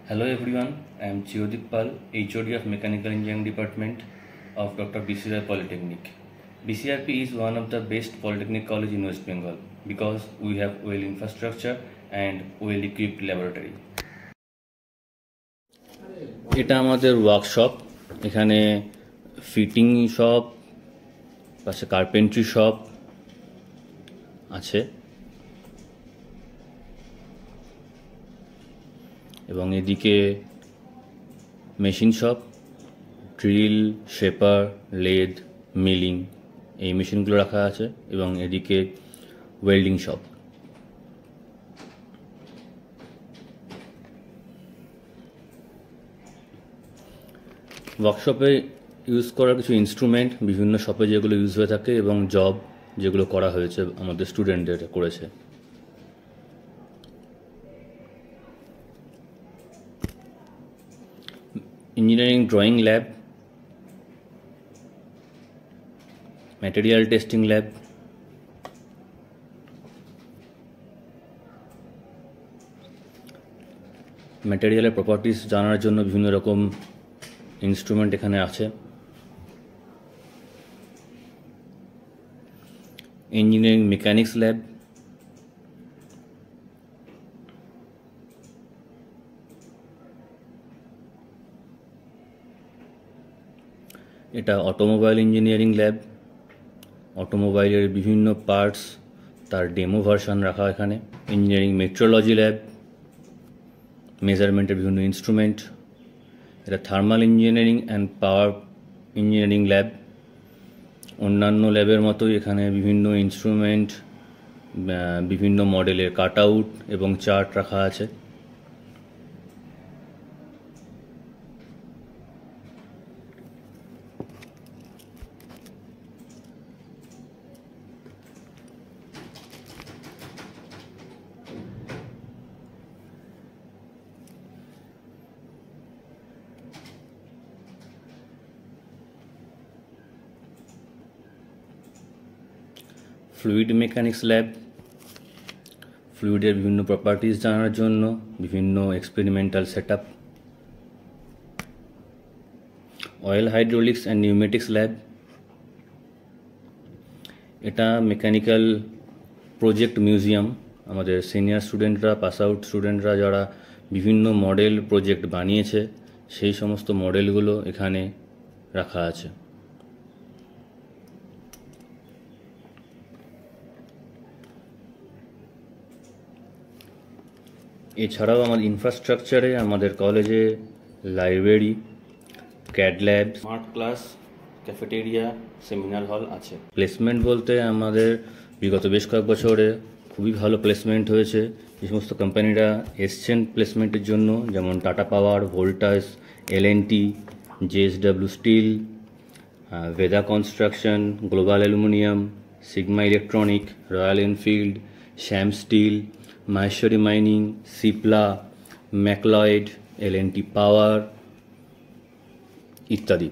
Hello everyone, I am Chiyodeep Pal, HOD of Mechanical Engineering Department of Dr. BCR Polytechnic. BCRP is one of the best polytechnic college in West Bengal because we have well infrastructure and well equipped laboratory. এটা আমাদের workshop, এখানে fitting shop, পাশে carpentry shop আছে এবং এদিকে machine shop, drill, shaper, lathe, milling এই মেশিনগুলো রাখা আছে এবং এদিকে ওয়েল্ডিং শপ। ওয়ার্কশপে ইউজ করার কিছু ইনস্ট্রুমেন্ট বিভিন্ন শপে যেগুলো ইউজ হয়ে থাকে এবং জব যেগুলো করা হয়েছে আমাদের স্টুডেন্টদের করেছে। Engineering drawing lab, material testing lab, ম্যাটেরিয়ালের প্রপার্টিস জানার জন্য বিভিন্ন রকম ইনস্ট্রুমেন্ট এখানে আছে। ইঞ্জিনিয়ারিং মেকানিক্স ল্যাব, এটা অটোমোবাইল ইঞ্জিনিয়ারিং ল্যাব, অটোমোবাইলের বিভিন্ন পার্টস তার ডেমো ভার্সন রাখা এখানে। ইঞ্জিনিয়ারিং মেট্রোলজি ল্যাব, মেজারমেন্টের বিভিন্ন ইনস্ট্রুমেন্ট। এটা thermal engineering and power engineering lab. অন্যান্য ল্যাবের মতোই এখানে বিভিন্ন ইনস্ট্রুমেন্ট, বিভিন্ন মডেলের কাট আউট এবং চার্ট রাখা আছে। ফ্লুইড মেকানিক্স ল্যাব, ফ্লুইডের বিভিন্ন প্রপার্টিস জানার জন্য বিভিন্ন experimental setup. Oil hydraulics and pneumatics lab, এটা মেকানিক্যাল প্রজেক্ট মিউজিয়াম। আমাদের সিনিয়র স্টুডেন্টরা, পাস আউট স্টুডেন্টরা যারা বিভিন্ন মডেল প্রজেক্ট বানিয়েছে সেই সমস্ত মডেলগুলো এখানে রাখা আছে। এছাড়াও আমাদের ইনফ্রাস্ট্রাকচারে আমাদের কলেজে library, CAD lab, smart class, cafeteria, seminar hall আছে। প্লেসমেন্ট বলতে আমাদের বিগত বেশ কয়েক বছরে খুবই ভালো প্লেসমেন্ট হয়েছে। যে সমস্ত কোম্পানিরা এসছেন প্লেসমেন্টের জন্য, যেমন Tata power, Voltas, L&T, JSW steel, Veda construction, global aluminium, sigma electronic, Royal Enfield, Shyam steel, Maheshwari mining, Cipla, McLeod, L&T power ইত্যাদি।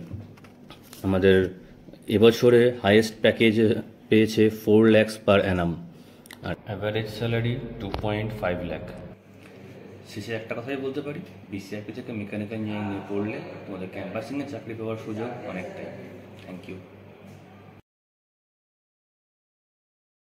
আমাদের এবছরে হাইয়েস্ট প্যাকেজ পেয়েছে 4 lakhs per annum আর অ্যাভারেজ স্যালারি 2.5 lakh। শেষে একটা কথাই বলতে পারি, BCRP থেকে মেকানিক্যাল ইঞ্জিনিয়ারিং নিয়ে পড়লে তোমাদের ক্যাম্পাসিংয়ে চাকরি পাওয়ার সুযোগ অনেকটাই। Thank you.